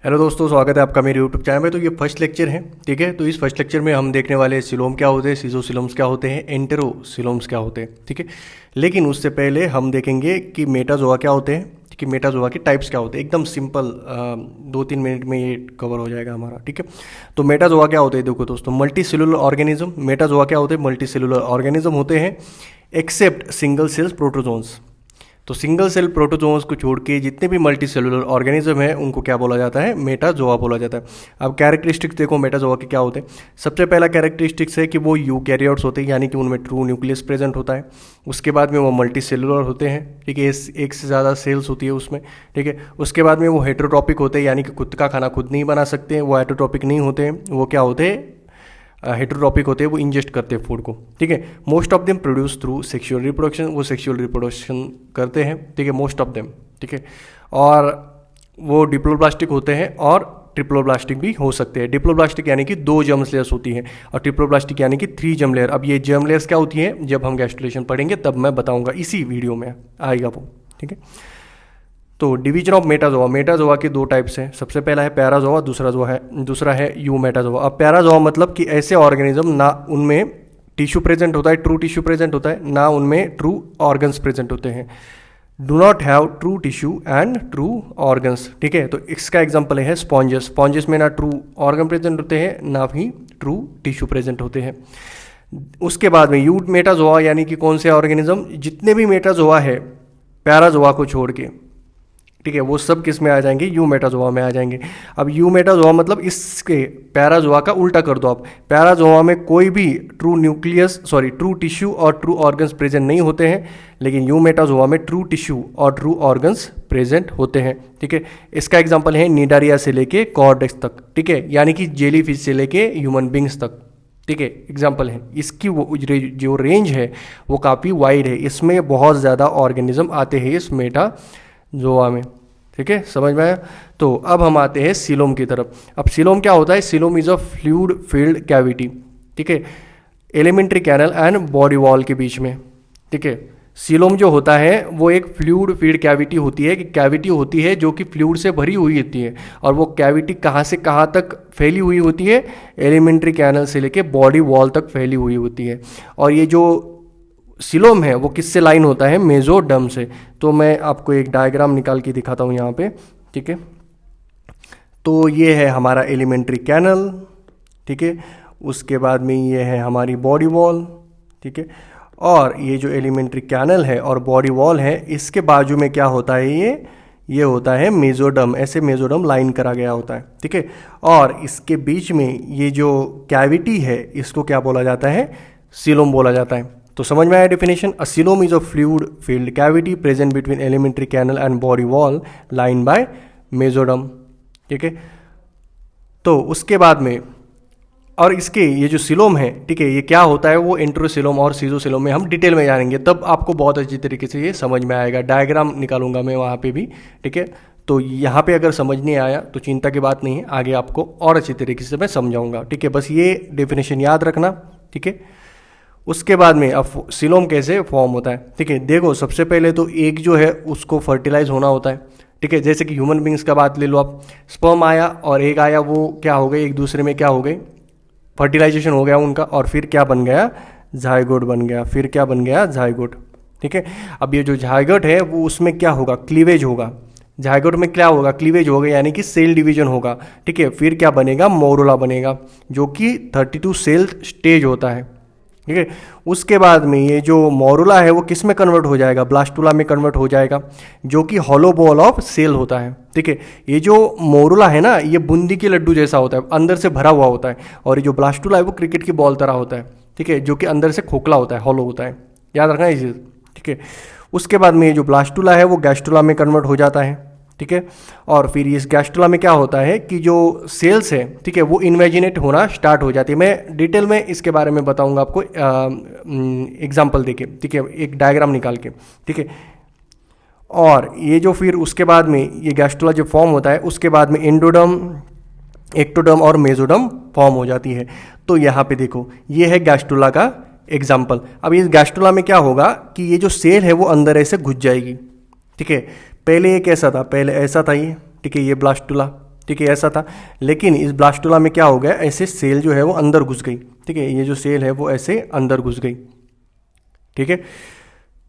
Hello दोस्तों, स्वागत है आपका मेरे यूट्यूब चैनल में। तो ये फर्स्ट लेक्चर है, ठीक है। तो इस फर्स्ट लेक्चर में हम देखने वाले हैं सिलोम क्या होते हैं, सीजोसिलोम्स क्या होते हैं, एंटेरोसिलोम्स क्या होते हैं, ठीक है। लेकिन उससे पहले हम देखेंगे कि मेटाजोआ क्या होते हैं, ठीक है। मेटाजोआ के टाइप्स क्या होते हैं, एकदम सिंपल 2-3 मिनट में ये कवर हो जाएगा हमारा, ठीक है। तो मेटाजोआ क्या होते हैं, देखो दोस्तों, मल्टी सेलुलर ऑर्गेनिज्म। मेटाजोआ क्या होते हैं, मल्टी सेलुलर ऑर्गेनिज्म होते हैं एक्सेप्ट सिंगल सेल्स प्रोटोजोन्स। तो सिंगल सेल प्रोटोजोन्स को छोड़ के जितने भी मल्टी सेलुलर ऑर्गेनिज्म है उनको क्या बोला जाता है, मेटाजोआ बोला जाता है। अब कैरेक्टरिस्टिक्स देखो मेटाजोआ के क्या होते हैं। सबसे पहला कैरेक्टरिस्टिक्स है कि वो यूकैरियोट्स होते हैं, यानी कि उनमें ट्रू न्यूक्लियस प्रेजेंट होता है। उसके बाद में वो मल्टी सेलुलर होते हैं, ठीक है, एक से ज़्यादा सेल्स होती है उसमें, ठीक है। उसके बाद में वो हेटेरोट्रॉपिक होते हैं, यानी कि खुद का खाना खुद नहीं बना सकते हैं, वो हेटेरोट्रॉपिक नहीं होते हैं, वो क्या होते हैं, हेटेरोट्रॉपिक होते हैं, वो इंजेस्ट करते हैं फूड को, ठीक है। Most of them produce through sexual reproduction, वो सेक्सुअल रिप्रोडक्शन करते हैं, ठीक है, मोस्ट ऑफ देम, ठीक है। और वो डिप्लोब्लास्टिक होते हैं और ट्रिप्लोब्लास्टिक भी हो सकते हैं। डिप्लोब्लास्टिक यानी कि 2 जर्म लेयर्स होती हैं और ट्रिप्लोब्लास्टिक यानी कि 3 जर्म लेयर। अब ये जर्म लेयर्स क्या होती हैं, जब हम गैस्ट्रुलेशन पढ़ेंगे तब मैं बताऊंगा, इसी वीडियो में आएगा वो, ठीक है। तो डिवीजन ऑफ मेटाजोआ, मेटाजोआ के 2 टाइप्स हैं। सबसे पहला है पैराजोआ, दूसरा है यू मेटाजोआ। अब पैराजोआ मतलब कि ऐसे ऑर्गेनिज्म ना उनमें टिश्यू प्रेजेंट होता है, ट्रू टिश्यू प्रेजेंट होता है, ना उनमें ट्रू ऑर्गन्स प्रेजेंट होते हैं। Do not have true tissue and true organs, ठीक है। तो इसका एग्जाम्पल है स्पॉन्जेस। स्पॉन्जेस में ना ट्रू ऑर्गन प्रेजेंट होते हैं ना ही ट्रू टिश्यू प्रेजेंट होते हैं। उसके बाद में यू मेटाजोआ यानी कि कौन से ऑर्गेनिज्म, जितने भी मेटाजोआ है पैराजोआ को छोड़ के, ठीक है, वो सब किस में आ जाएंगे, यू मेटाजोआ में आ जाएंगे। अब यू मेटाजोआ मतलब इसके पैराजोआ का उल्टा कर दो आप। पैराजोआ में कोई भी ट्रू टिश्यू और ट्रू ऑर्गन्स प्रेजेंट नहीं होते हैं, लेकिन यू मेटाजोआ में ट्रू टिश्यू और ट्रू ऑर्गन्स प्रेजेंट होते हैं, ठीक है। इसका एग्जांपल है निडारिया से लेके कॉर्डेक्स तक, ठीक है, यानी कि जेलीफिश से लेके ह्यूमन बींग्स तक, ठीक है, एग्जाम्पल है। इसकी वो जो रेंज है वो काफ़ी वाइड है, इसमें बहुत ज़्यादा ऑर्गेनिज्म आते हैं इस मेटाजोआ में, ठीक है, समझ में आया। तो अब हम आते हैं सीलोम की तरफ। अब सीलोम क्या होता है, coelom is a fluid filled cavity, ठीक है, alimentary canal and body wall के बीच में, ठीक है। सीलोम जो होता है वो एक फ्लूइड फील्ड कैविटी होती है, कि कैविटी होती है जो कि फ्लूइड से भरी हुई होती है। और वो कैविटी कहाँ से कहाँ तक फैली हुई होती है, एलिमेंट्री कैनल से लेके बॉडी वॉल तक फैली हुई होती है। और ये जो सीलोम है वो किससे लाइन होता है, मेसोडर्म से। तो मैं आपको एक डायग्राम निकाल के दिखाता हूँ यहाँ पे, ठीक है। तो ये है हमारा एलिमेंट्री कैनल, ठीक है। उसके बाद में ये है हमारी बॉडी वॉल, ठीक है। और ये जो एलिमेंट्री कैनल है और बॉडी वॉल है, इसके बाजू में क्या होता है, ये होता है मेसोडर्म। ऐसे मेसोडर्म लाइन करा गया होता है, ठीक है। और इसके बीच में ये जो कैविटी है इसको क्या बोला जाता है, सीलोम बोला जाता है। तो समझ में आया definition. A coelom is a fluid filled cavity present between alimentary canal and body wall line by mesoderm, ठीक है। तो उसके बाद में और इसके ये जो सीलोम है, ठीक है, ये क्या होता है, वो एंटेरोसीलोम और सीजोसीलोम में हम डिटेल में जानेंगे, तब आपको बहुत अच्छी तरीके से ये समझ में आएगा। डायग्राम निकालूंगा मैं वहाँ पे भी, ठीक है। तो यहाँ पे अगर समझ नहीं आया तो चिंता की बात नहीं है, आगे आपको और अच्छी तरीके से मैं समझाऊंगा, ठीक है। बस ये डेफिनेशन याद रखना, ठीक है। उसके बाद में अब सीलोम कैसे फॉर्म होता है, ठीक है। देखो सबसे पहले तो एक जो है उसको फर्टिलाइज होना होता है, ठीक है। जैसे कि ह्यूमन बींग्स का बात ले लो आप, स्पर्म आया और एग आया, वो क्या हो गए, एक दूसरे में क्या हो गए, फर्टिलाइजेशन हो गया उनका, और फिर क्या बन गया, जाइगोट बन गया, फिर क्या बन गया, जाइगोट, ठीक है। अब ये जो जाइगोट है वो उसमें क्या होगा, क्लीवेज होगा। जाइगोट में क्या होगा, क्लीवेज होगा, यानी कि सेल डिवीजन होगा, ठीक है। फिर क्या बनेगा, मोरुला बनेगा, जो कि 32 सेल स्टेज होता है, ठीक है। उसके बाद में ये जो मोरुला है वो किस में कन्वर्ट हो जाएगा, ब्लास्टुला में कन्वर्ट हो जाएगा, जो कि हॉलो बॉल ऑफ सेल होता है, ठीक है। ये जो मोरुला है ना, ये बूंदी के लड्डू जैसा होता है, अंदर से भरा हुआ होता है। और ये जो ब्लास्टुला है वो क्रिकेट की बॉल तरह होता है, ठीक है, जो कि अंदर से खोखला होता है, हॉलो होता है, याद रखना ये चीज़, ठीक है। उसके बाद में ये जो ब्लास्टुला है वो गैस्टुला में कन्वर्ट हो जाता है, ठीक है। और फिर इस गैस्टुला में क्या होता है कि जो सेल्स है, ठीक है, वो इन्वेजिनेट होना स्टार्ट हो जाती है। मैं डिटेल में इसके बारे में बताऊंगा आपको एग्जांपल देके, ठीक है, एक डायग्राम निकाल के, ठीक है। और ये जो फिर उसके बाद में ये गैस्टुला जो फॉर्म होता है, उसके बाद में एंडोडर्म, एक्टोडर्म और मेसोडर्म फॉर्म हो जाती है। तो यहाँ पे देखो ये है गैस्टुला का एग्जाम्पल। अब इस गैस्टुला में क्या होगा कि ये जो सेल है वो अंदर ऐसे घुस जाएगी, ठीक है। पहले ये कैसा था, पहले ऐसा था ये, ठीक है, ये ब्लास्टुला, ठीक है, ऐसा था। लेकिन इस ब्लास्टुला में क्या हो गया, ऐसे सेल जो है वो अंदर घुस गई। ठीक है, ये जो सेल है वो ऐसे अंदर घुस गई। ठीक है,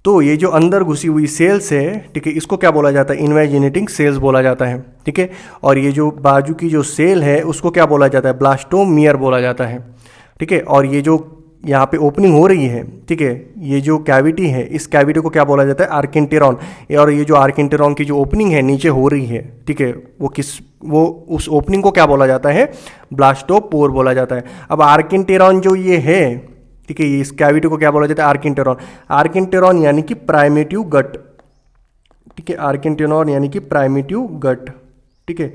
तो ये जो अंदर घुसी हुई सेल्स है, ठीक है, इसको क्या बोला जाता है, इन्वेजिनेटिंग सेल्स बोला जाता है। ठीक है, और ये जो बाजू की जो सेल है उसको क्या बोला जाता है, ब्लास्टोमियर बोला जाता है। ठीक है, और ये जो यहाँ पे ओपनिंग हो रही है, ठीक है, ये जो कैविटी है, इस कैविटी को क्या बोला जाता है, आर्किन्टेरॉन। और ये जो आर्किन्टेरॉन की जो ओपनिंग है नीचे हो रही है, ठीक है, वो उस ओपनिंग को क्या बोला जाता है, ब्लास्टोपोर बोला जाता है। अब आर्किन्टेरॉन जो ये है, ठीक है, ये इस कैविटी को क्या बोला जाता है, आर्किन्टेरॉन। आर्किन्टेरॉन यानी कि प्राइमेटिव गट। ठीक है, आर्किन्टेरॉन यानी कि प्राइमेटिव गट। ठीक है,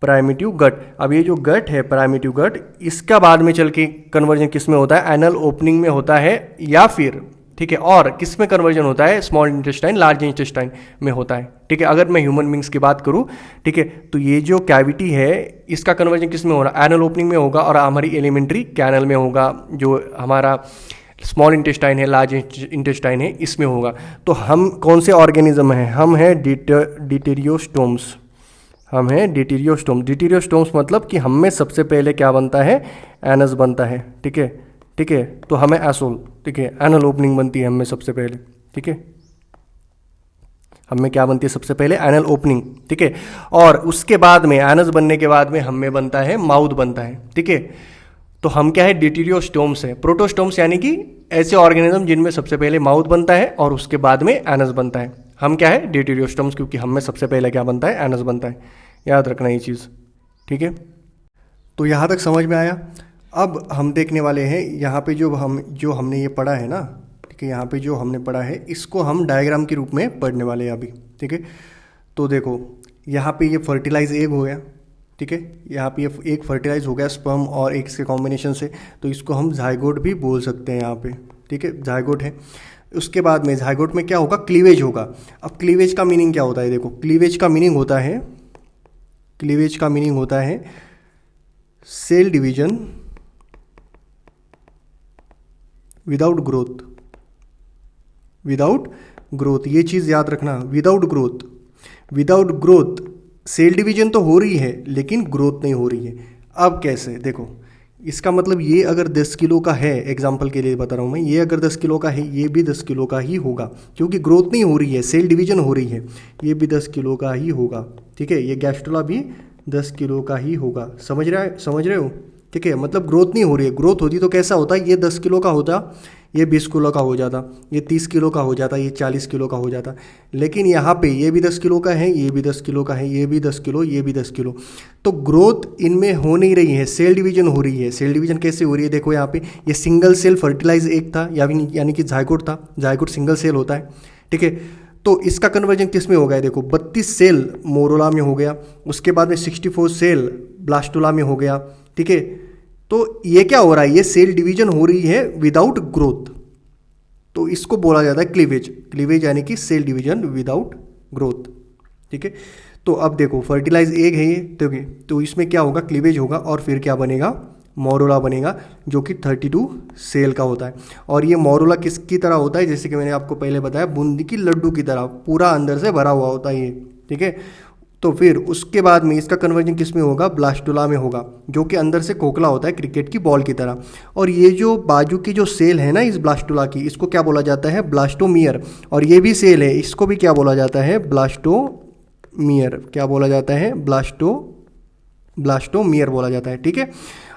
प्राइमेटिव गट। अब ये जो गट है, प्राइमेटिव गट, इसका बाद में चल के कन्वर्जन किस में होता है, एनल ओपनिंग में होता है, या फिर ठीक है, और किस में कन्वर्जन होता है, स्मॉल इंटेस्टाइन, लार्ज इंटेस्टाइन में होता है। ठीक है, अगर मैं ह्यूमन बींग्स की बात करूं, ठीक है, तो ये जो कैविटी है इसका कन्वर्जन किस में हो रहा है, एनल ओपनिंग में होगा, और हमारी एलिमेंट्री कैनल में होगा। जो हमारा स्मॉल इंटेस्टाइन है, लार्ज इंटेस्टाइन है, इसमें होगा। तो हम कौन से ऑर्गेनिज्म हैं, हम हैं डिटेरियोस्टोम्स। हम हैं डिटेरियोस्टोम। डिटेरियोस्टोम्स मतलब कि हम में सबसे पहले क्या बनता है, एनस बनता है। ठीक है, ठीक है, तो हमें एसोल, ठीक है, एनल ओपनिंग बनती है हम में सबसे पहले। ठीक है, हम में क्या बनती है सबसे पहले, एनल ओपनिंग। ठीक है, और उसके बाद में एनस बनने के बाद में हम में बनता है माउथ बनता है। ठीक है, तो हम क्या है, डिटेरियोस्टोम्स है। प्रोटोस्टोम्स यानी कि ऐसे ऑर्गेनिज्म जिनमें सबसे पहले माउथ बनता है और उसके बाद में एनस बनता है। हम क्या है, डिटेरियोस्टोम्स, क्योंकि हम में सबसे पहले क्या बनता है, एनस बनता है। याद रखना ये चीज़। ठीक है, तो यहाँ तक समझ में आया। अब हम देखने वाले हैं यहाँ पे जो हमने ये पढ़ा है ना, ठीक है, यहाँ पे जो हमने पढ़ा है इसको हम डायग्राम के रूप में पढ़ने वाले हैं अभी। ठीक है, तो देखो यहाँ पे ये फर्टिलाइज एग हो गया। ठीक है, यहाँ पे ये एक फर्टिलाइज हो गया स्पर्म और एग्स के कॉम्बिनेशन से, तो इसको हम जाइगोट भी बोल सकते हैं यहाँ पे। ठीक है, जाइगोट है। उसके बाद में जाइगोट में क्या होगा, क्लीवेज होगा। अब क्लीवेज का मीनिंग क्या होता है, देखो क्लीवेज का मीनिंग होता है, क्लीवेज का मीनिंग होता है cell division without growth. Without growth, ये चीज़ याद रखना, without growth. Without growth cell division तो हो रही है लेकिन ग्रोथ नहीं हो रही है। अब कैसे, देखो इसका मतलब ये अगर 10 किलो का है, एग्जाम्पल के लिए बता रहा हूँ मैं, ये अगर 10 किलो का है, ये भी 10 किलो का ही होगा, क्योंकि ग्रोथ नहीं हो रही है, सेल डिवीजन हो रही है। ये भी 10 किलो का ही होगा। ठीक है, ये गैस्ट्रोला भी 10 किलो का ही होगा। समझ रहे हो। ठीक है, मतलब ग्रोथ नहीं हो रही है। ग्रोथ होती तो कैसा होता, ये 10 किलो का होता, ये 20 किलो का हो जाता, ये 30 किलो का हो जाता, ये 40 किलो का हो जाता। लेकिन यहाँ पे ये भी 10 किलो का है, ये भी 10 किलो का है, ये भी 10 किलो, ये भी 10 किलो। तो ग्रोथ इनमें हो नहीं रही है, सेल डिवीजन हो रही है। सेल डिवीजन कैसे हो रही है, देखो यहाँ पे ये सिंगल सेल फर्टिलाइज एग था, यानी कि जाइगोट था। जाइगोट सिंगल सेल होता है। ठीक है, तो इसका कन्वर्जन किस में हो गया, देखो 32 सेल मोरोला में हो गया, उसके बाद में 64 सेल ब्लास्टुला में हो गया। ठीक है, तो ये क्या हो रहा है, ये सेल डिवीजन हो रही है विदाउट ग्रोथ, तो इसको बोला जाता है क्लीवेज। क्लीवेज यानी कि सेल डिवीजन विदाउट ग्रोथ। ठीक है, तो अब देखो फर्टिलाइज एग है ये, तो इसमें क्या होगा, क्लीवेज होगा, और फिर क्या बनेगा, मोरोला बनेगा, जो कि 32 सेल का होता है। और ये मोरोला किसकी तरह होता है, जैसे कि मैंने आपको पहले बताया, बूंदी की लड्डू की तरह पूरा अंदर से भरा हुआ होता है ये। ठीक है, तो फिर उसके बाद में इसका कन्वर्जन किस में होगा, ब्लास्टुला में होगा, जो कि अंदर से खोखला होता है क्रिकेट की बॉल की तरह। और ये जो बाजू की जो सेल है ना इस ब्लास्टुला की, इसको क्या बोला जाता है, ब्लास्टोमियर। और ये भी सेल है, इसको भी क्या बोला जाता है, ब्लास्टोमियर। क्या बोला जाता है, ब्लास्टोमियर बोला जाता है। ठीक है,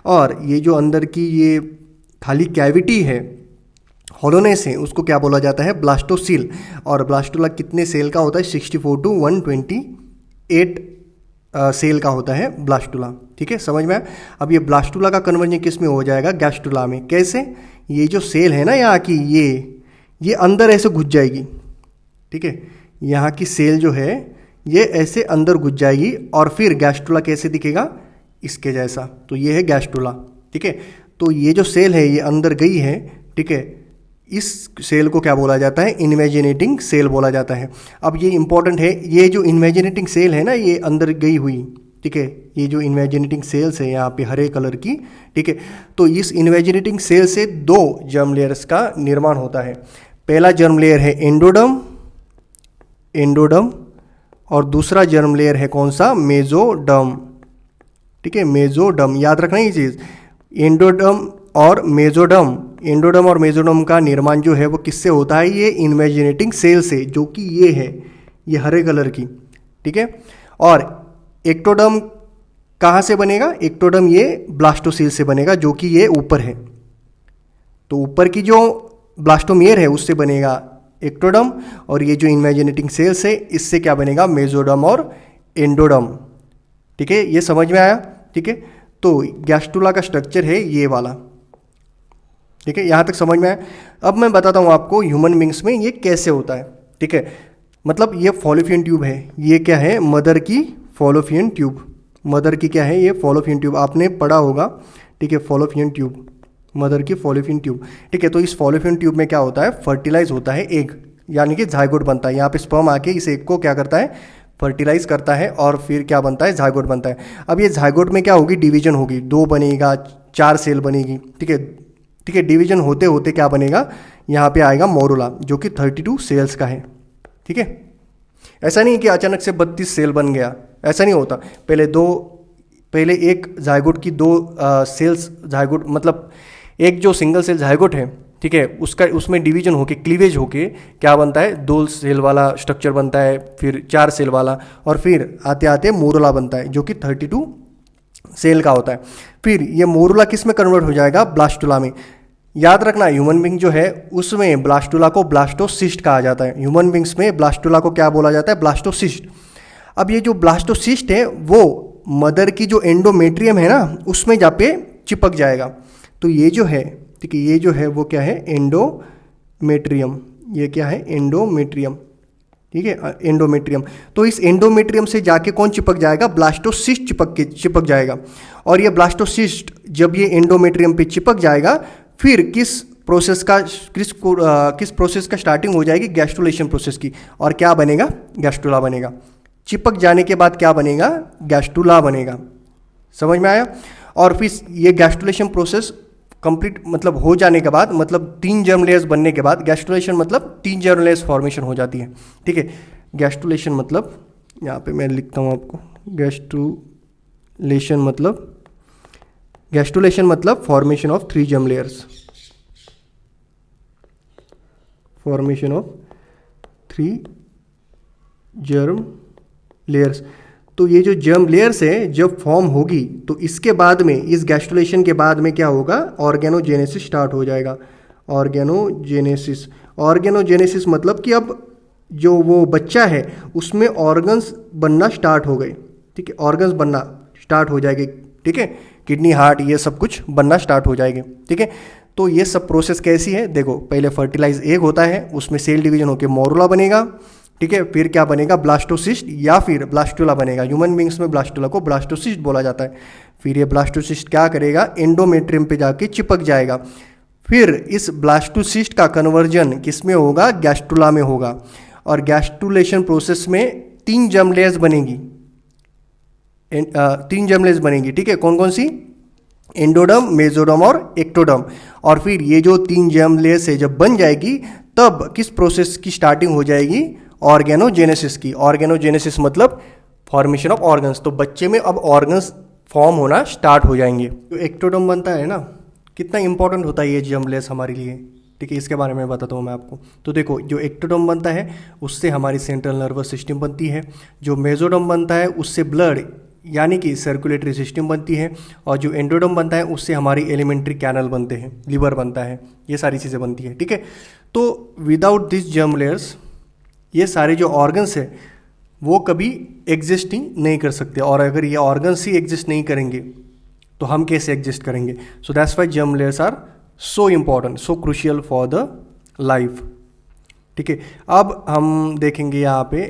और ये जो अंदर की ये खाली कैविटी है, हॉलोनेस है, उसको क्या बोला जाता है, ब्लास्टोसील। और ब्लास्टुला कितने सेल का होता है, 64 to 128 सेल का होता है ब्लास्टुला। ठीक है, समझ में आया। अब ये ब्लास्टुला का कन्वर्जन किस में हो जाएगा, गैस्ट्रुला में। कैसे, ये जो सेल है ना यहाँ की, ये अंदर ऐसे घुस जाएगी। ठीक है, यहाँ की सेल जो है ये ऐसे अंदर घुस जाएगी, और फिर गैस्ट्रुला कैसे दिखेगा, इसके जैसा। तो ये है गैस्ट्रुला। ठीक है, तो ये जो सेल है ये अंदर गई है। ठीक है, इस सेल को क्या बोला जाता है, इन्वेजिनेटिंग सेल बोला जाता है। अब ये इंपॉर्टेंट है, ये जो इन्वेजिनेटिंग सेल है ना, ये अंदर गई हुई, ठीक है, ये जो इन्वेजिनेटिंग सेल्स है यहाँ पे हरे कलर की, ठीक है, तो इस इन्वेजिनेटिंग सेल से 2 जर्म लेयर्स का निर्माण होता है। पहला जर्म लेयर है एंडोडर्म, और दूसरा जर्म लेयर है कौन सा, मेसोडर्म। ठीक है, मेसोडर्म, याद रखना ये चीज़, एंडोडर्म और मेसोडर्म, एंडोडर्म और मेसोडर्म का निर्माण जो है वो किससे होता है, ये इन्वेजिनेटिंग सेल से, जो कि ये है, ये हरे कलर की, ठीक है। और एक्टोडर्म कहाँ से बनेगा, एक्टोडर्म ये ब्लास्टोसील से बनेगा, जो कि ये ऊपर है, तो ऊपर की जो ब्लास्टोमियर है उससे बनेगा एक्टोडर्म, और ये जो इन्वेजिनेटिंग सेल्स है इससे क्या बनेगा, मेसोडर्म और एंडोडर्म, ठीक है, ये समझ में आया, ठीक है। तो गैस्ट्रुला का स्ट्रक्चर है ये वाला, ठीक है, यहाँ तक समझ में आया। अब मैं बताता हूँ आपको ह्यूमन बींग्स में ये कैसे होता है, ठीक है। मतलब ये फॉलोपियन ट्यूब है, ये क्या है, मदर की फॉलोपियन ट्यूब, मदर की क्या है, ये फॉलोपियन ट्यूब, आपने पढ़ा होगा, ठीक है, फॉलोपियन ट्यूब, मदर की फॉलोपियन ट्यूब, ठीक है। तो इस फॉलोपियन ट्यूब में क्या होता है, फर्टिलाइज होता है एग, यानी कि जायगोट बनता है, यहाँ पे स्पर्म आके इस एग को क्या करता है, फर्टिलाइज करता है, और फिर क्या बनता है, जायगोट बनता है। अब ये जायगोट में क्या होगी, डिवीजन होगी, 2 बनेगा, 4 सेल बनेगी, ठीक है, ठीक है। डिवीजन होते होते क्या बनेगा, यहाँ पे आएगा मोरुला, जो कि 32 सेल्स का है, ठीक है। ऐसा नहीं कि अचानक से 32 सेल बन गया, ऐसा नहीं होता। पहले एक जायगोट की 2 सेल्स, जायगोट मतलब एक जो सिंगल सेल जायगोट है, ठीक है, उसमें डिवीजन होके, क्लीवेज होके क्या बनता है, 2 सेल वाला स्ट्रक्चर बनता है, फिर 4 सेल वाला, और फिर आते आते मोरुला बनता है, जो कि 32 सेल का होता है। फिर ये मोरुला किस में कन्वर्ट हो जाएगा, ब्लास्टुला में। याद रखना, ह्यूमन बींग जो है उसमें ब्लास्टुला को ब्लास्टोसिस्ट कहा जाता है, ह्यूमन बींग्स में ब्लास्टुला को क्या बोला जाता है, ब्लास्टोसिस्ट। अब ये जो ब्लास्टोसिस्ट है वो मदर की जो एंडोमेट्रियम है ना उसमें जा पे चिपक जाएगा। तो ये जो है, ठीक है, ये जो है वो क्या है, एंडोमेट्रियम, ये क्या है, एंडोमेट्रियम, ठीक है, एंडोमेट्रियम। तो इस एंडोमेट्रियम से जाके कौन चिपक जाएगा, ब्लास्टोसिस्ट चिपक जाएगा। और ये ब्लास्टोसिस्ट जब ये एंडोमेट्रियम पे चिपक जाएगा, फिर किस प्रोसेस का स्टार्टिंग हो जाएगी, गैस्ट्रुलेशन प्रोसेस की, और क्या बनेगा, गैस्ट्रुला बनेगा। चिपक जाने के बाद क्या बनेगा, गैस्ट्रुला बनेगा, समझ में आया। और फिर ये गैस्ट्रुलेशन प्रोसेस कंप्लीट मतलब हो जाने के बाद, मतलब 3 जर्म लेयर्स बनने के बाद, गैस्ट्रुलेशन मतलब 3 जर्म लेयर्स फॉर्मेशन हो जाती है, ठीक है। गैस्ट्रुलेशन मतलब, यहाँ पे मैं लिखता हूँ आपको, गैस्ट्रुलेशन मतलब formation of 3 germ layers, formation of 3 germ layers. तो ये जो जर्म लेयर्स है जब फॉर्म होगी तो इसके बाद में, इस गैस्ट्रुलेशन के बाद में क्या होगा, ऑर्गेनोजेनेसिस स्टार्ट हो जाएगा। ऑर्गेनोजेनेसिस मतलब कि अब जो वो बच्चा है उसमें ऑर्गन्स बनना स्टार्ट हो गए, ठीक है, ऑर्गन्स बनना स्टार्ट हो जाएंगे, ठीक है, किडनी, हार्ट, ये सब कुछ बनना स्टार्ट हो जाएंगे, ठीक है। तो ये सब प्रोसेस कैसी है, देखो, पहले फर्टिलाइज एग होता है, उसमें सेल डिवीजन होकर मोरुला बनेगा, ठीक है, फिर क्या बनेगा, ब्लास्टोसिस्ट या फिर ब्लास्टुला बनेगा। ह्यूमन बींग्स में ब्लास्टुला को ब्लास्टोसिस्ट बोला जाता है। फिर ये ब्लास्टोसिस्ट क्या करेगा, एंडोमेट्रियम पे जाके चिपक जाएगा। फिर इस ब्लास्टोसिस्ट का कन्वर्जन किस में होगा, गैस्ट्रुला में होगा। और गैस्ट्रुलेशन प्रोसेस में 3 जर्म लेयर्स बनेगी, 3 जर्म लेयर्स बनेगी, ठीक है, कौन कौन सी, एंडोडर्म, मेसोडर्म और एक्टोडर्म। और फिर ये जो 3 जर्म लेयर्स है जब बन जाएगी, तब किस प्रोसेस की स्टार्टिंग हो जाएगी, ऑर्गेनोजेनेसिस की। ऑर्गेनोजेनेसिस मतलब फॉर्मेशन ऑफ ऑर्गन्स। तो बच्चे में अब ऑर्गन्स फॉर्म होना स्टार्ट हो जाएंगे। जो एक्टोडर्म बनता है ना, कितना इंपॉर्टेंट होता है ये जर्म लेयर्स हमारे लिए, ठीक है, इसके बारे में बताता हूँ मैं आपको। तो देखो, जो एक्टोडर्म बनता है उससे हमारी सेंट्रल नर्वस सिस्टम बनती है, जो मेसोडर्म बनता है उससे ब्लड यानी कि सर्कुलेटरी सिस्टम बनती है, और जो एंडोडर्म बनता है उससे हमारी एलिमेंट्री कैनल बनते हैं, लिवर बनता है, ये सारी चीज़ें बनती है, ठीक है। तो विदाउट दिस जर्म लेयर्स ये सारे जो ऑर्गन्स है वो कभी एग्जिस्ट ही नहीं कर सकते, और अगर ये ऑर्गन्स ही एग्जिस्ट नहीं करेंगे तो हम कैसे एग्जिस्ट करेंगे। So that's why germ layers are so important, so crucial for the life, ठीक है। अब हम देखेंगे यहाँ पे,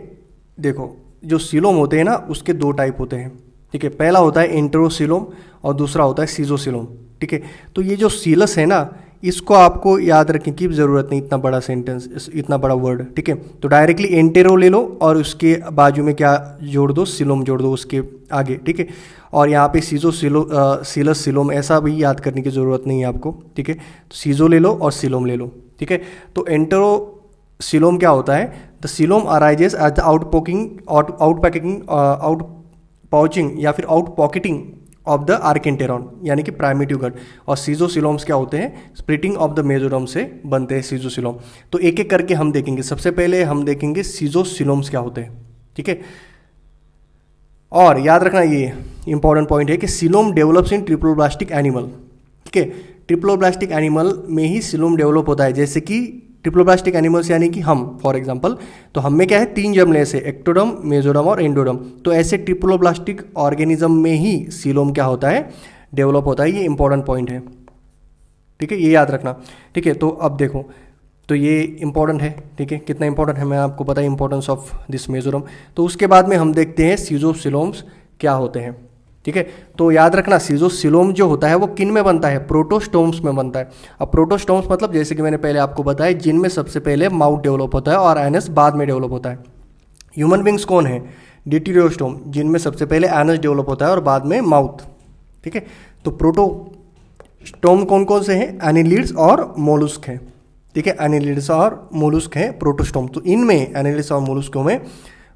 देखो, जो सीलोम होते हैं ना उसके 2 टाइप होते हैं, ठीक है। पहला होता है एंटेरोसीलोम और दूसरा होता है सीजोसीलोम, ठीक है। तो ये जो सीलस है ना, इसको आपको याद रखने की ज़रूरत नहीं, इतना बड़ा सेंटेंस, इतना बड़ा वर्ड, ठीक है। तो डायरेक्टली एंटेरो ले लो और उसके बाजू में क्या जोड़ दो, सिलोम जोड़ दो उसके आगे, ठीक है। और यहाँ पे सीलस सिलोम ऐसा भी याद करने की ज़रूरत नहीं है आपको, ठीक है। तो सीजो ले लो और सिलोम ले लो, ठीक है। तो एंटेरो सिलोम क्या होता है, the coelom arises at the out pouching या फिर आउट पॉकेटिंग ऑफ द आर्केंटेरॉन यानी कि प्राइमेटिव गट, और सीजोसिलोम्स क्या होते हैं, स्प्लिटिंग ऑफ द मेसोडर्म से बनते हैं सीजोसिलोम। तो एक एक करके हम देखेंगे। सबसे पहले हम देखेंगे सीजोसिलोम्स क्या होते हैं, ठीक है। और याद रखना ये इंपॉर्टेंट पॉइंट है कि coelom develops in triploblastic animal, ठीक है। ट्रिप्लोब्लास्टिक एनिमल में ही सिलोम डेवलप होता है, जैसे कि ट्रिप्लोब्लास्टिक एनिमल्स यानी कि हम फॉर एग्जांपल, तो हम में क्या है 3 जर्मलेस है, एक्टोडर्म, मेसोडर्म और एंडोडर्म। तो ऐसे ट्रिप्लोब्लास्टिक ऑर्गेनिज्म में ही सिलोम क्या होता है, डेवलप होता है। ये इंपॉर्टेंट पॉइंट है, ठीक है, ये याद रखना, ठीक है। तो अब देखो, तो ये इंपॉर्टेंट है, ठीक है, कितना इंपॉर्टेंट है मैं आपको पता है, इंपॉर्टेंस ऑफ दिस मेसोडर्म। तो उसके बाद में हम देखते हैं सीजोसिलोम्स क्या होते हैं, ठीक है। तो याद रखना सीजोसिलोम जो होता है वो किन में बनता है, प्रोटोस्टोम्स में बनता है। अब प्रोटोस्टोम्स मतलब जैसे कि मैंने पहले आपको बताया, जिनमें सबसे पहले माउथ डेवलप होता है और एनस बाद में डेवलप होता है। ह्यूमन बींग्स कौन है, डिटिरियोस्टोम, जिनमें सबसे पहले एनस डेवलप होता है और बाद में माउथ, ठीक है। तो प्रोटोस्टोम कौन कौन से हैं, एनिलिड्स और मोलुस्क हैं, ठीक है। एनिलिड्स और मोलुस्क हैं प्रोटोस्टोम। तो इनमें एनिलिड्स और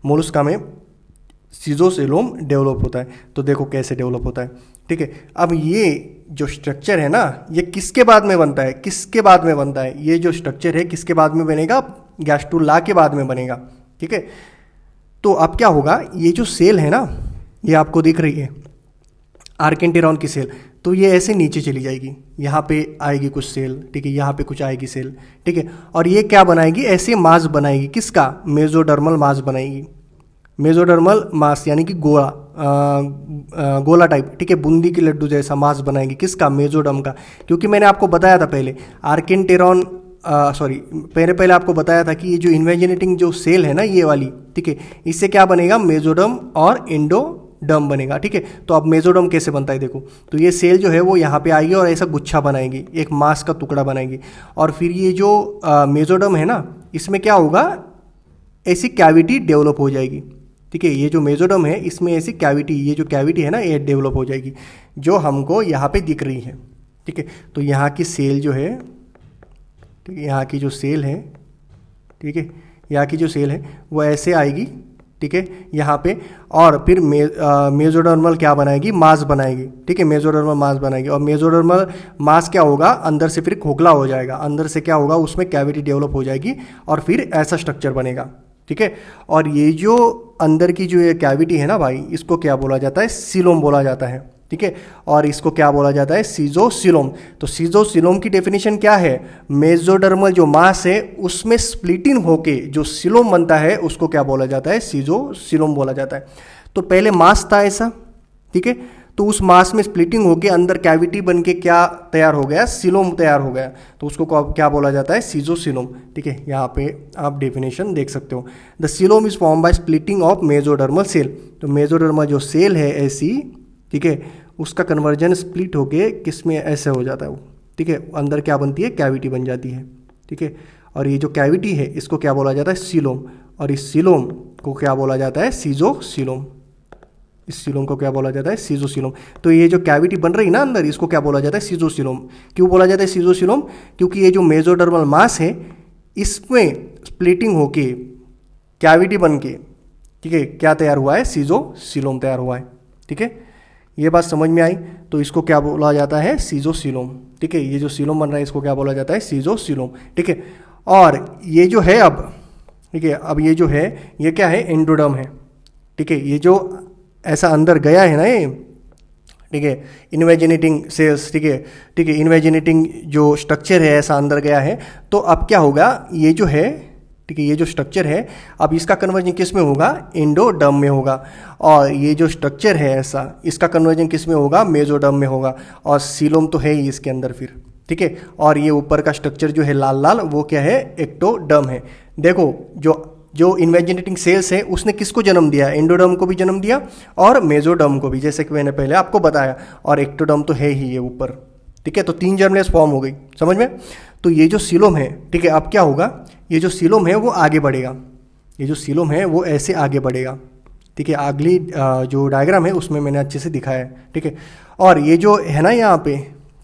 मोलुस्का में सीजोसिलोम डेवलप होता है। तो देखो कैसे डेवलप होता है, ठीक है। अब ये जो स्ट्रक्चर है ना, ये किसके बाद में बनता है, किसके बाद में बनता है, ये जो स्ट्रक्चर है किसके बाद में बनेगा, गैस्ट्रुला के बाद में बनेगा, ठीक है। तो अब क्या होगा, ये जो सेल है ना, ये आपको दिख रही है आर्केंटेरॉन की सेल, तो ये ऐसे नीचे चली जाएगी, यहाँ पे आएगी कुछ सेल, ठीक है, यहाँ पे कुछ आएगी सेल, ठीक है। और ये क्या बनाएगी, ऐसे मास बनाएगी, किसका, मेसोडर्मल मास बनाएगी। मेसोडर्मल मास यानी कि गोला टाइप, ठीक है, बूंदी की लड्डू जैसा मास बनाएगी, किसका, मेसोडर्म का। क्योंकि मैंने आपको बताया था पहले आर्केंटेरॉन पहले आपको बताया था कि ये जो इन्वेजिनेटिंग जो सेल है ना, ये वाली, ठीक है, इससे क्या बनेगा, मेसोडर्म और एंडोडर्म बनेगा, ठीक है। तो अब मेसोडर्म कैसे बनता है देखो, तो ये सेल जो है वो यहाँ पे आएगी और ऐसा गुच्छा बनाएगी, एक मांस का टुकड़ा बनाएगी, और फिर ये जो मेसोडर्म है ना, इसमें क्या होगा, ऐसी कैविटी डेवलप हो जाएगी, ठीक है। ये जो मेसोडर्म है इसमें ऐसी कैविटी, ये जो कैविटी है ना, ये डेवलप हो जाएगी, जो हमको यहाँ पे दिख रही है, ठीक है। तो यहाँ की सेल जो है, ठीक है, यहाँ की जो सेल है, ठीक है, यहाँ की जो सेल है वो ऐसे आएगी, ठीक है, यहाँ पे, और फिर मेसोडर्मल क्या बनाएगी, मास बनाएगी, ठीक है, मेसोडर्मल मास बनाएगी। और मेसोडर्मल मास क्या होगा, अंदर से फिर खोखला हो जाएगा, अंदर से क्या होगा, उसमें कैविटी डेवलप हो जाएगी और फिर ऐसा स्ट्रक्चर बनेगा, ठीक है। और ये जो अंदर की जो ये कैविटी है ना भाई, इसको क्या बोला जाता है, सिलोम बोला जाता है, ठीक है। और इसको क्या बोला जाता है, सीजोसिलोम। तो सीजोसिलोम की डेफिनेशन क्या है, मेसोडर्मल जो मास है उसमें स्प्लिटिंग होके जो सिलोम बनता है उसको क्या बोला जाता है, सीजोसिलोम बोला जाता है। तो पहले मास था ऐसा, ठीक है, तो उस मास में स्प्लिटिंग होके अंदर कैविटी बन के क्या तैयार हो गया, सिलोम तैयार हो गया, तो उसको क्या बोला जाता है, सीजोसिलोम, ठीक है। यहाँ पे आप डेफिनेशन देख सकते हो, the coelom is form by splitting of mesodermal cell. तो मेसोडर्मल जो सेल है ऐसी, ठीक है, उसका कन्वर्जन स्प्लिट होके किस में ऐसे हो जाता है वो, ठीक है, अंदर क्या बनती है, कैविटी बन जाती है, ठीक है। और ये जो कैविटी है इसको क्या बोला जाता है, सिलोम, और इस सिलोम को क्या बोला जाता है, सीजोसिलोम। इस सिलोम को क्या बोला जाता है, सीजोसिलोम। तो ये जो कैविटी बन रही ना अंदर, इसको क्या बोला जाता है, सीजोसिलोम। क्यों बोला जाता है सीजोसिलोम, क्योंकि ये जो मेसोडर्मल मास है इसमें स्प्लिटिंग होके कैविटी बन के, ठीक है, क्या तैयार हुआ है, सीजोसिलोम तैयार हुआ है, ठीक है। ये बात समझ में आई, तो इसको क्या बोला जाता है, सीजोसिलोम, ठीक है। ये जो सिलोम बन रहा है इसको क्या बोला जाता है, सीजोसिलोम, ठीक है। और ये जो है अब, ठीक है, अब ये जो है ये क्या है, एंडोडर्म है, ठीक है। ये जो ऐसा अंदर गया है ना ये, ठीक है, इन्वेजिनेटिंग सेल्स, ठीक है, ठीक है, इन्वेजिनेटिंग जो स्ट्रक्चर है ऐसा अंदर गया है। तो अब क्या होगा, ये जो है, ठीक है, ये जो स्ट्रक्चर है अब इसका कन्वर्जन किस में होगा, एंडोडर्म में होगा। और ये जो स्ट्रक्चर है ऐसा, इसका कन्वर्जन किस में होगा, मेसोडर्म में होगा। और सीलोम तो है ही इसके अंदर फिर, ठीक है। और ये ऊपर का स्ट्रक्चर जो है लाल लाल, वो क्या है, एक्टोडर्म है। देखो जो इन्वेजिनेटिंग सेल्स है उसने किसको जन्म दिया, एंडोडर्म को भी जन्म दिया और मेसोडर्म को भी, जैसे कि मैंने पहले आपको बताया। और एक्टोडर्म तो है ही ये ऊपर, ठीक है। तो 3 जर्मलेस फॉर्म हो गई, समझ में। तो ये जो सीलोम है, ठीक है, अब क्या होगा, ये जो सीलोम है वो आगे बढ़ेगा, ये जो सीलोम है वो ऐसे आगे बढ़ेगा, ठीक है। अगली जो डायग्राम है उसमें मैंने अच्छे से दिखाया है, ठीक है। और ये जो है ना यहाँ पे,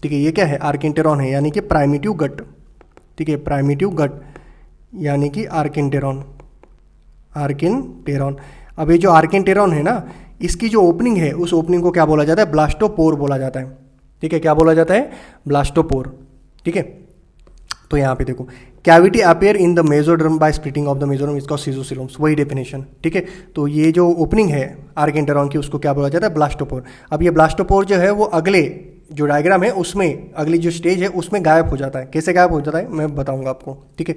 ठीक है, ये क्या है, आर्केंटेरॉन है, यानी कि प्राइमेटिव गट, ठीक है, प्राइमेटिव गट यानी कि आर्केंटेरॉन। अब ये जो आर्केंटेरॉन है ना, इसकी जो ओपनिंग है उस ओपनिंग को क्या बोला जाता है, ब्लास्टोपोर बोला जाता है। ठीक है, क्या बोला जाता है, ब्लास्टोपोर। ठीक है, तो यहाँ पे देखो, cavity appear in the mesoderm by splitting of the mesoderm is called schizocoeloms, वही डेफिनेशन। ठीक है, तो ये जो ओपनिंग है आर्केंटेरॉन की उसको क्या बोला जाता है, ब्लास्टोपोर। अब ये ब्लास्टोपोर जो है वो अगले जो डायग्राम है उसमें, अगली जो स्टेज है उसमें गायब हो जाता है। कैसे गायब हो जाता है मैं बताऊंगा आपको। ठीक है,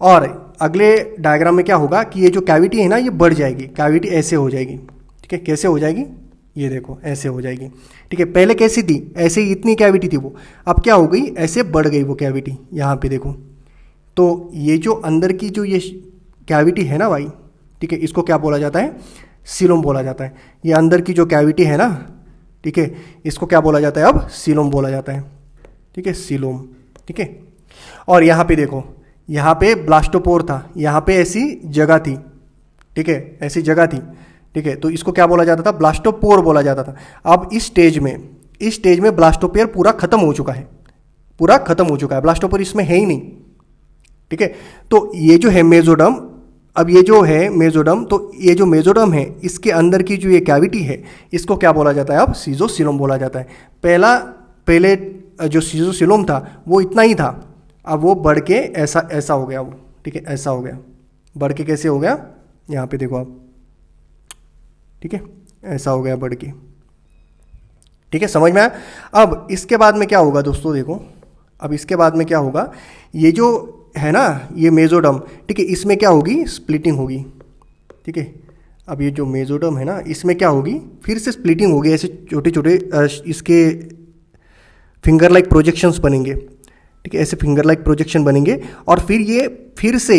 और अगले डायग्राम में क्या होगा कि ये जो कैविटी है ना ये बढ़ जाएगी, कैविटी ऐसे हो जाएगी। ठीक है, कैसे हो जाएगी, ये देखो ऐसे हो जाएगी। ठीक है, पहले कैसी थी, ऐसे ही इतनी कैविटी थी वो, अब क्या हो गई, ऐसे बढ़ गई वो कैविटी। यहाँ पे देखो, तो ये जो अंदर की जो ये कैविटी है ना भाई, ठीक है, इसको क्या बोला जाता है, सीलोम बोला जाता है। ये अंदर की जो कैविटी है ना, ठीक है, इसको क्या बोला जाता है, अब सीलोम बोला जाता है। ठीक है, सीलोम। ठीक है, और यहाँ पे देखो, यहाँ पे ब्लास्टोपोर था, यहाँ पे ऐसी जगह थी। ठीक है, ऐसी जगह थी। ठीक है, तो इसको क्या बोला जाता था, ब्लास्टोपोर बोला जाता था। अब इस स्टेज में ब्लास्टोपोर पूरा खत्म हो चुका है, पूरा खत्म हो चुका है, ब्लास्टोपोर इसमें है ही नहीं। ठीक है, तो ये जो है मेसोडर्म, अब ये जो है मेसोडर्म, तो ये जो मेसोडर्म है इसके अंदर की जो ये कैविटी है इसको क्या बोला जाता है, अब सीजोसिलोम बोला जाता है। पहले जो सीजोसिलोम था वो इतना ही था, अब वो बढ़ के ऐसा हो गया वो। ठीक है, ऐसा हो गया, बढ़ के कैसे हो गया, यहाँ पे देखो आप। ठीक है, ऐसा हो गया बढ़ के। ठीक है, समझ में आया। अब इसके बाद में क्या होगा दोस्तों, देखो अब इसके बाद में क्या होगा, ये जो है ना ये मेसोडर्म, ठीक है, इसमें क्या होगी, स्प्लिटिंग होगी। ठीक है, अब ये जो मेसोडर्म है ना इसमें क्या होगी, फिर से स्प्लिटिंग होगी, ऐसे छोटे छोटे इसके फिंगर लाइक प्रोजेक्शंस बनेंगे। ठीक है, ऐसे फिंगर लाइक प्रोजेक्शन बनेंगे और फिर ये फिर से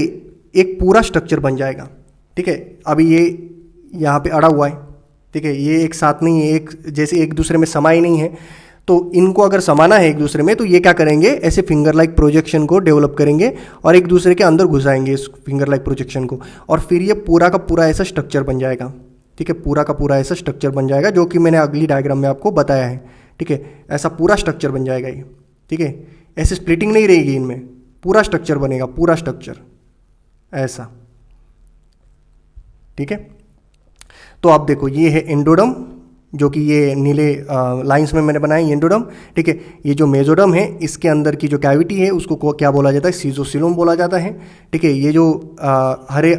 एक पूरा स्ट्रक्चर बन जाएगा। ठीक है, अभी ये यहाँ पे अड़ा हुआ है। ठीक है, ये एक साथ नहीं है, एक जैसे एक दूसरे में समाये नहीं है, तो इनको अगर समाना है एक दूसरे में तो ये क्या करेंगे, ऐसे फिंगर लाइक प्रोजेक्शन को डेवलप करेंगे और एक दूसरे के अंदर घुसाएंगे इस फिंगर लाइक प्रोजेक्शन को, और फिर ये पूरा का पूरा ऐसा स्ट्रक्चर बन जाएगा। ठीक है, पूरा का पूरा ऐसा स्ट्रक्चर बन जाएगा जो कि मैंने अगली डायग्राम में आपको बताया है। ठीक है, ऐसा पूरा स्ट्रक्चर बन जाएगा ये। ठीक है, ऐसे स्प्लिटिंग नहीं रहेगी इनमें, पूरा स्ट्रक्चर बनेगा, पूरा स्ट्रक्चर ऐसा। ठीक है, तो आप देखो ये है एंडोडर्म, जो कि ये नीले लाइंस में मैंने बनाया एंडोडर्म। ठीक है, ये जो मेसोडर्म है इसके अंदर की जो कैविटी है उसको क्या बोला जाता है, सीजोसिलोम बोला जाता है। ठीक है, ये जो हरे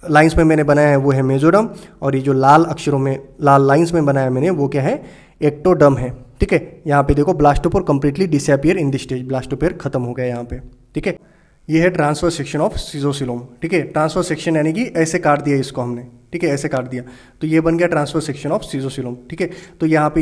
लाइंस में मैंने बनाया है वो है मेसोडर्म, और ये जो लाल अक्षरों में लाल लाइंस में बनाया मैंने वो क्या है, एक्टोडर्म है। ठीक है, यहाँ पे देखो blastopore completely disappear in this stage, blastopore खत्म हो गया यहाँ पे। ठीक है, ये है ट्रांसफर सेक्शन ऑफ सीजोसिलोम। ठीक है, ट्रांसफर सेक्शन यानी कि ऐसे काट दिया इसको हमने। ठीक है, ऐसे काट दिया तो ये बन गया ट्रांसफर सेक्शन ऑफ सीजोसिलोम। ठीक है, तो यहाँ पे